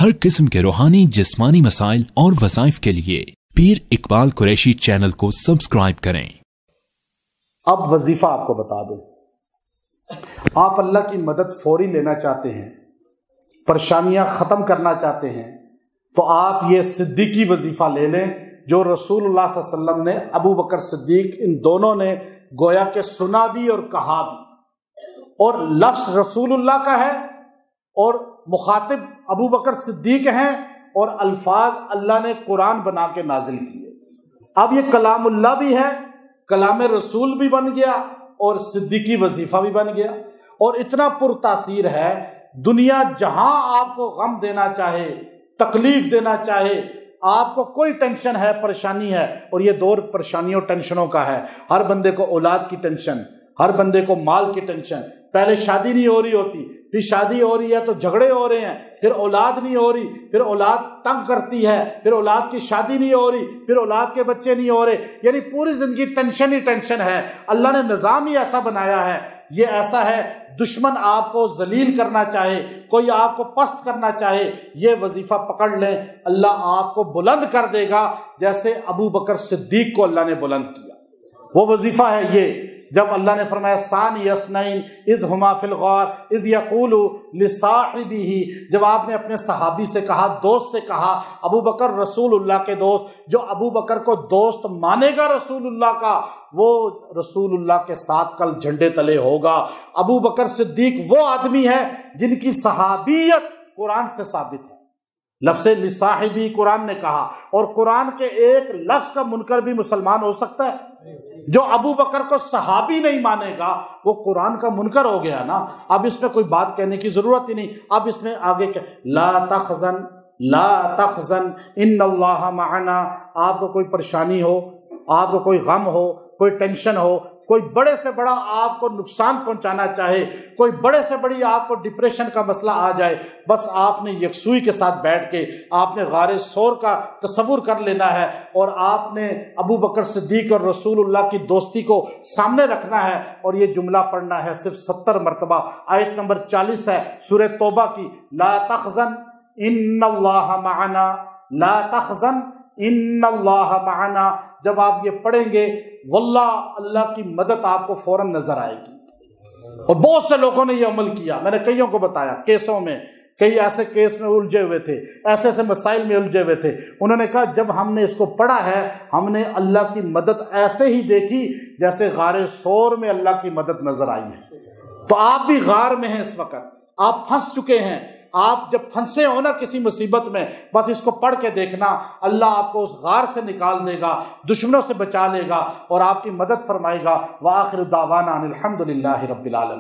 हर किस्म के रूहानी जिस्मानी मसाइल और वज़ाइफ के लिए पीर इकबाल कुरैशी चैनल को सब्सक्राइब करें। अब वजीफा आपको बता दूं, आप अल्लाह की मदद फौरी लेना चाहते हैं, परेशानियां ख़त्म करना चाहते हैं, तो आप ये सिद्दीकी वजीफा ले लें जो रसूलुल्लाह सल्लल्लाहु अलैहि वसल्लम ने, अबू बकर सिद्दीक, इन दोनों ने गोया के सुना भी और कहा भी। और लफ्ज़ रसूलुल्लाह का है और मुखातिब अबू बकर सिद्दीक हैं और अल्फाज अल्लाह ने कुरान बना के नाजिल किए। अब ये कलामुल्लाह भी है, कलाम रसूल भी बन गया और सिद्दीकी वजीफा भी बन गया। और इतना पुरतासीर है, दुनिया जहां आपको गम देना चाहे, तकलीफ देना चाहे, आपको कोई टेंशन है, परेशानी है, और ये दौर परेशानियों टेंशनों का है। हर बंदे को औलाद की टेंशन, हर बंदे को माल की टेंशन। पहले शादी नहीं हो रही होती, फिर शादी हो रही है तो झगड़े हो रहे हैं, फिर औलाद नहीं हो रही, फिर औलाद तंग करती है, फिर औलाद की शादी नहीं हो रही, फिर औलाद के बच्चे नहीं हो रहे, यानी पूरी जिंदगी टेंशन ही टेंशन है। अल्लाह ने निज़ाम ही ऐसा बनाया है। ये ऐसा है, दुश्मन आपको जलील करना चाहे, कोई आपको पस्त करना चाहे, ये वजीफा पकड़ लें, अल्लाह आपको बुलंद कर देगा, जैसे अबू बकर सिद्दीक को अल्लाह ने बुलंद किया। वो वजीफा है ये, जब अल्लाह ने फरमाया सानी यसनैन इज़ हुमा फिल गार इज़ यक़ूलु लिसाहिबिही, जब आपने अपने सहाबी से कहा, दोस्त से कहा, अबू बकर रसूलुल्लाह के दोस्त, जो अबू बकर को दोस्त मानेगा रसूलुल्लाह का, वो रसूलुल्लाह के साथ कल झंडे तले होगा। अबू बकर सिद्दीक वो आदमी है जिनकी सहाबियत कुरान से साबित है। लफ्ज़ लिसाहिबी कुरान ने कहा, और कुरान के एक लफ्ज़ का मुनकर भी मुसलमान हो सकता है? जो अबू बकर को सहाबी नहीं मानेगा वो कुरान का मुनकर हो गया ना। अब इसमें कोई बात कहने की जरूरत ही नहीं। अब इसमें आगे ला तखज़न इन्नल्लाह मअना, आपको कोई परेशानी हो, आपको कोई गम हो, कोई टेंशन हो, कोई बड़े से बड़ा आपको नुकसान पहुंचाना चाहे, कोई बड़े से बड़ी आपको डिप्रेशन का मसला आ जाए, बस आपने यकसुई के साथ बैठ के आपने गारे सौर का तसव्वुर कर लेना है और आपने अबू बकर सिद्दीक और रसूलुल्लाह की दोस्ती को सामने रखना है और ये जुमला पढ़ना है सिर्फ 70 मरतबा। आयत नंबर 40 है सूरह तौबा की, ला तखज़न इन्नल्लाह मअना, ला तखज़न इन्नल्लाह मअना। जब आप ये पढ़ेंगे, वल्लाह अल्लाह की मदद आपको फौरन नजर आएगी। और बहुत से लोगों ने ये अमल किया, मैंने कईयों को बताया, केसों में, कई ऐसे केस में उलझे हुए थे, ऐसे ऐसे मसाइल में उलझे हुए थे। उन्होंने कहा जब हमने इसको पढ़ा है, हमने अल्लाह की मदद ऐसे ही देखी जैसे गारे सौर में अल्लाह की मदद नजर आई है। तो आप भी गार में हैं इस वक्त, आप फंस चुके हैं। आप जब फंसे हो ना किसी मुसीबत में, बस इसको पढ़ के देखना, अल्लाह आपको उस गार से निकाल देगा, दुश्मनों से बचा लेगा और आपकी मदद फरमाएगा। व आखिर दावाना अनिल हम्दुलिल्लाहि रब्बिल आलमीन।